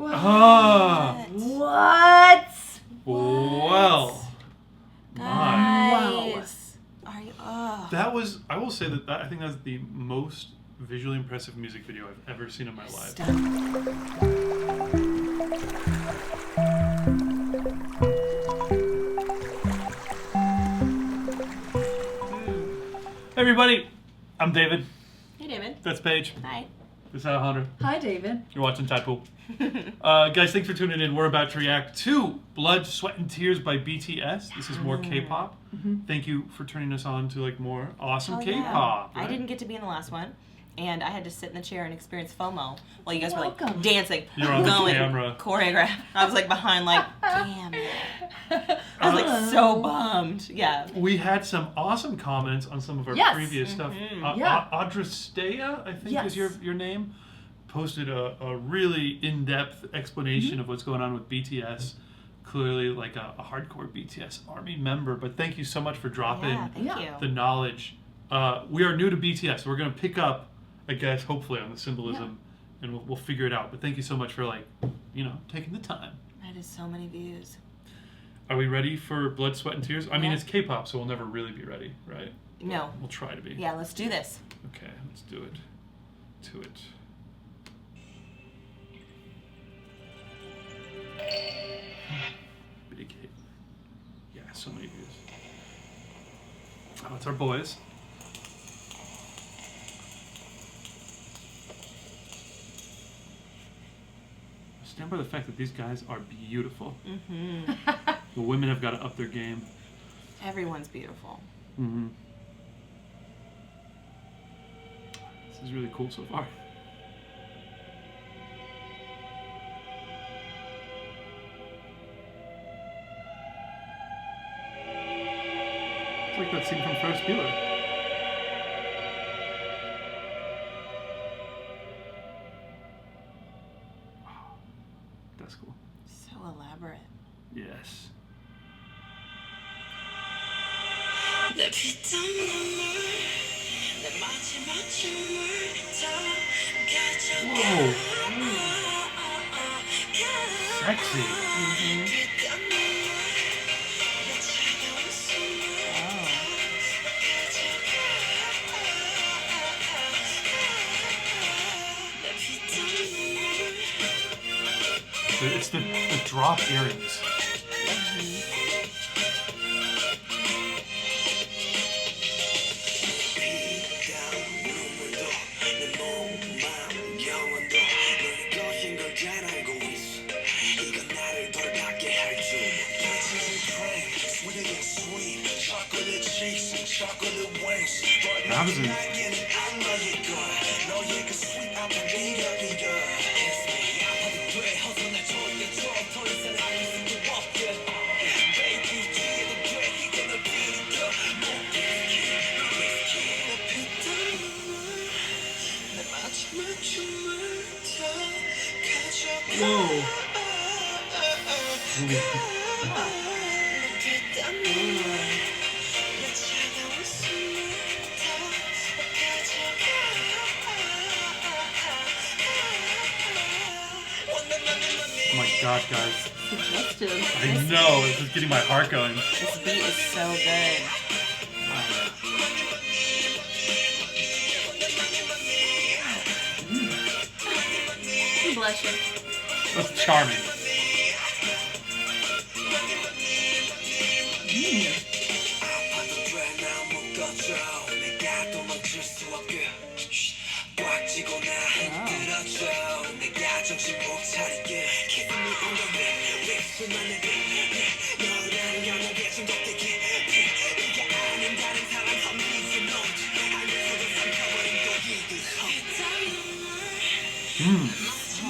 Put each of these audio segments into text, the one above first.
Ah. What? Well. Guys. Wow. Are you? That was, I will say that I think that's the most visually impressive music video I've ever seen in my life. Hey everybody, I'm David. Hey, David. That's Paige. Hi. This is Alejandra. Hi, David. You're watching Tide Pool. Guys, thanks for tuning in. We're about to react to Blood, Sweat, and Tears by BTS. This is more K-pop. Thank you for turning us on to like more awesome K-pop. I didn't get to be in the last one, and I had to sit in the chair and experience FOMO while you guys were like Welcome. dancing, You're on the going, camera. choreograph. I was like behind, like, damn it. I was like so bummed. Yeah. We had some awesome comments on some of our Yes. previous stuff. Yeah. Adrastea, I think is Yes. your name, posted a really in-depth explanation of what's going on with BTS. Clearly like a hardcore BTS ARMY member, but thank you so much for dropping Yeah, thank you. the knowledge. We are new to BTS, so we're going to pick up, I guess, hopefully on the symbolism, and we'll figure it out. But thank you so much for, like, you know, taking the time. That is so many views. Are we ready for Blood, Sweat, and Tears? I mean, it's K-pop, so we'll never really be ready, right? No. We'll try to be. Yeah, let's do this. Okay, let's do it. To it. Big hit. Yeah, so many views. Oh, it's our boys. Stand by the fact that these guys are beautiful. The women have got to up their game. Everyone's beautiful. This is really cool so far. It's like that scene from Ferris Bueller. Wow, that's cool. So elaborate. Yes. Whoa. Sexy. It's the drop earrings. Amazon. Whoa. Oh my gosh, guys. I know, this is getting my heart going. This beat is so good. Bless you. That's charming.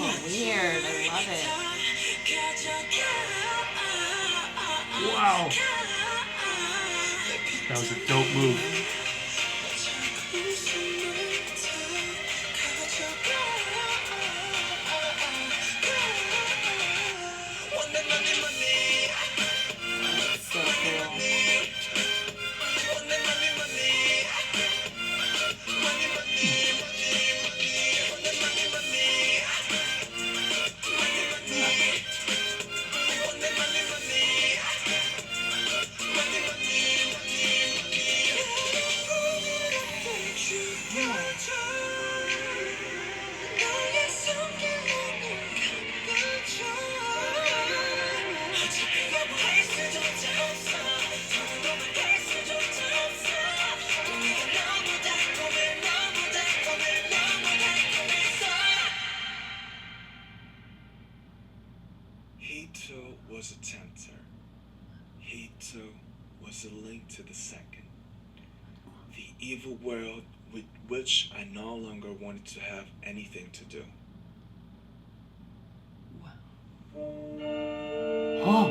Oh, weird. I love it. Wow. That was a dope move. So cool. He too was a tempter. He too was a link to the second. The evil world with which I no longer wanted to have anything to do. Oh,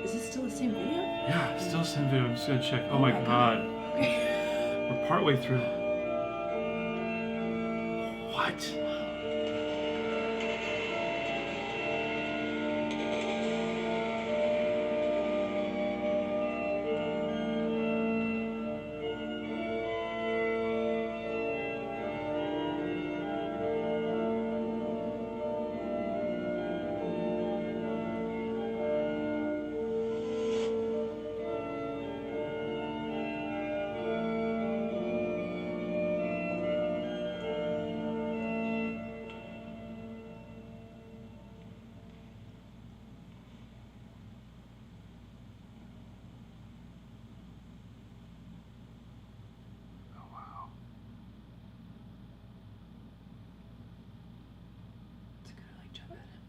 Is this still the same video? yeah, still same video. I'm just gonna check. Oh my god. We're partway through. What?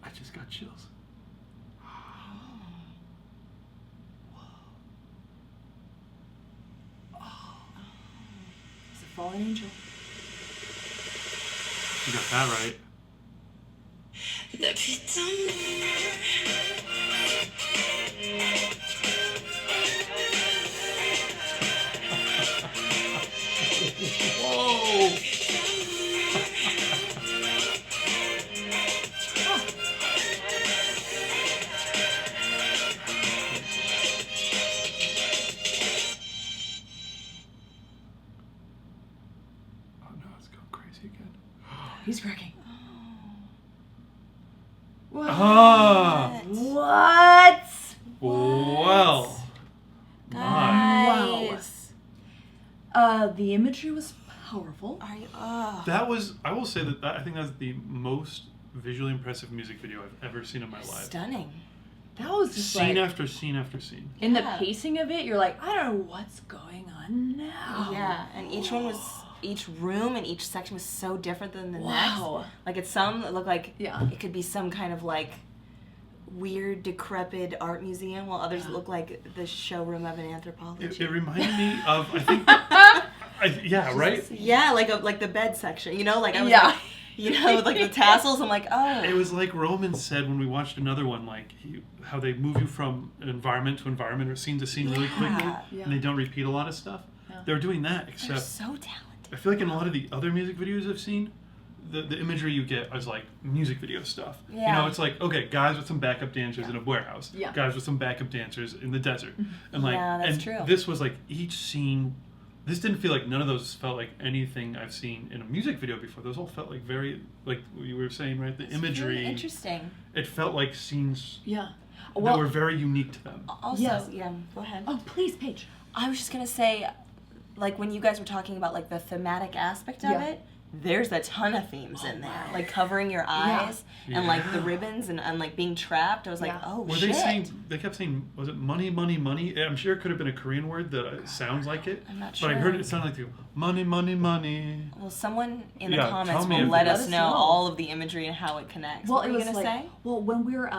I just got chills. It's a fallen angel. You got that right. Whoa! Oh no, it's going crazy again. He's cracking. Ah! What? Well. My. Guys. The imagery was powerful. Are you? That was, I will say that I think that's the most visually impressive music video I've ever seen in my life. Stunning. That was just Scene like, after scene after scene. in the Yeah. pacing of it, you're like, I don't know what's going on now. Yeah, and each room and each section was so different than the Wow. next. Like it's some that look like Yeah. it could be some kind of like weird decrepit art museum, while others look like the showroom of an anthropologist. It reminded me of, I think, yeah, right? Yeah, like the bed section, you know, like I was Yeah. like, you know, with like the tassels. I'm like, oh. It was like Roman said when we watched another one, like how they move you from environment to environment or scene to scene really quickly, Yeah. and they don't repeat a lot of stuff. Yeah. They're doing that, They're except so talented. I feel like in a lot of the other music videos I've seen, the imagery you get is like music video stuff. You Yeah. know, it's like, okay, guys with some backup dancers in a warehouse, Yeah. guys with some backup dancers in the desert, and like, Yeah, that's and true. this was like each scene. This didn't feel like, none of those felt like anything I've seen in a music video before. Those all felt like very, like you were saying, right? The It's imagery. really interesting. It felt like scenes Yeah. that were very unique to them. Also, Yes. yeah, go ahead. Oh, please, Paige. I was just gonna say, like when you guys were talking about like the thematic aspect of Yeah. it, there's a ton of themes in there, like covering your eyes and like the ribbons and like being trapped. I was like, Yeah. oh Were shit. they saying, they kept saying, was it money, money, money? I'm sure it could have been a Korean word that sounds like it. I'm not But I heard sure. it sounded like the money, money, money. Well, someone in the Yeah, comments tell me will if let it- us Let us know know. all of the imagery and how it connects. Well, what it were you was gonna like, say? well, when we were,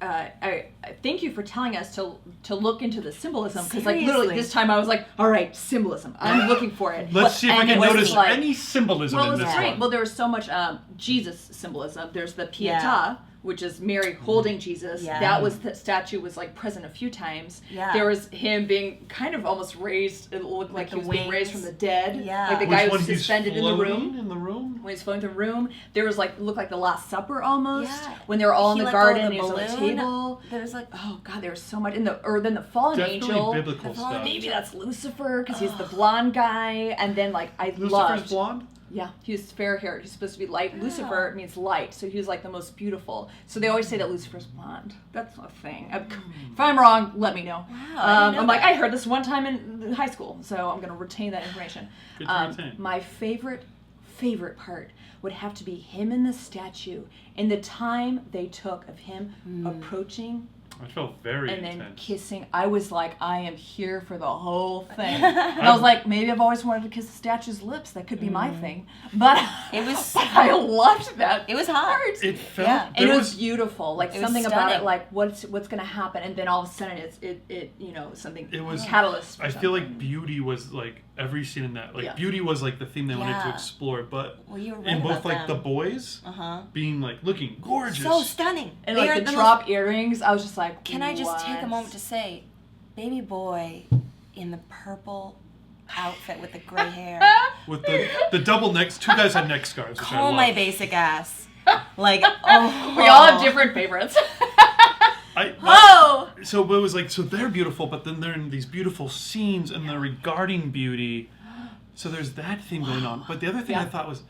I thank you for telling us to look into the symbolism, because like literally Seriously. this time I was like, all right, symbolism. I'm looking for it. Let's see if I and can it was notice like- any symbolism Well, in it was this great. one. Well, there was so much Jesus symbolism. There's the Pietà, Yeah. which is Mary holding Jesus. Yeah. That was, the statue was like present a few times. Yeah. There was him being kind of almost raised. It looked like the he was being raised from wings. the dead. Yeah. Like the Which guy one was he's suspended in the floating room. in the room? When he's floating through the room, there was like, looked like the Last Supper almost. Yeah. When they were all in He the let go of garden, the he was on the balloon. table. There's like, Oh God, there was so much. Or then the fallen Definitely angel. biblical The fallen stuff. Maybe that's Lucifer because he's the blonde guy. And then like I Lucifer's loved. blonde? Yeah, he was fair haired. He's supposed to be light. Yeah. Lucifer means light, so he was like the most beautiful. So they always say that Lucifer's blonde. That's a thing. If I'm wrong, let me know. Wow, I didn't know I'm like, that. I heard this one time in high school, so I'm gonna retain that information. Good to retain. My favorite part would have to be him in the statue and the time they took of him approaching I felt very and then intense. kissing. I was like, I am here for the whole thing. And I was like, maybe I've always wanted to kiss a statue's lips. That could be my thing. But It was but I loved that. it was hot. It felt. Yeah. And There it was beautiful, like it was something about it, stunning. like what's gonna happen, and then all of a sudden it you know something. It was- catalyst. for I feel like something. beauty was like every scene in that. Like Yeah. beauty was like the theme they wanted to Yeah. explore, but Well, you were right in both about like the them. boys Uh-huh. being like looking gorgeous. So stunning. And They like are the most- drop earrings, I was just like, Can I just take a what? moment to say, baby boy in the purple outfit with the gray hair. With the double necks, two guys had neck scars. Which I Call love. my basic ass. Like, oh. We all have different favorites. Oh! So but it was like, so they're beautiful, but then they're in these beautiful scenes and they're regarding beauty. So there's that theme going on. But the other thing I Yeah. thought was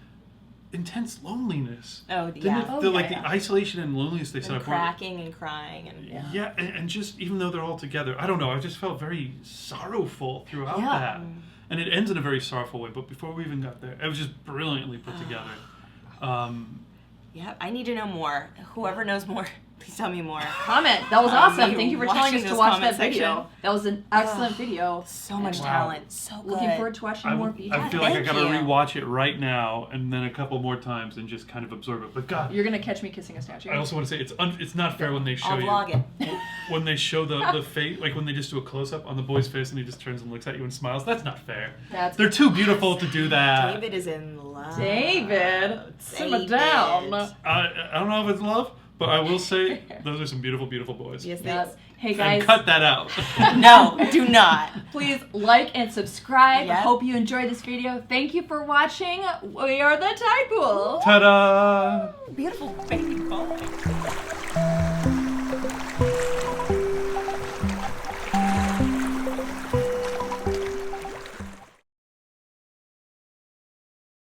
intense loneliness. Oh, Didn't yeah. it, Oh, the, yeah, like yeah. the isolation and loneliness they set And up. were- cracking and crying and Yeah, and just even though they're all together, I don't know. I just felt very sorrowful throughout Yeah. that, and it ends in a very sorrowful way. But before we even got there, it was just brilliantly put together. yeah. I need to know more. Whoever knows more, please tell me more. Comment. That was awesome. you Thank you for telling watching us to this watch that comment video. section. That was an excellent video. So much Wow. talent. So good. Looking forward to watching more BTS. I feel like I Thank gotta you. rewatch it right now and then a couple more times and just kind of absorb it. But God, You're gonna catch me kissing a statue. I also want to say it's not fair when they show I'll you vlog it. when they show the face, like when they just do a close up on the boy's face and he just turns and looks at you and smiles. That's not fair. That's They're too beautiful to do that. David is in love. David. Simmer David. down. I don't know if it's love, but I will say those are some beautiful, beautiful boys. Yes, Yes. Hey And guys, cut that out. No, do not. please like and subscribe. Yep. Hope you enjoyed this video. Thank you for watching. We are the Tide Pool. Ta-da! Beautiful baby boy.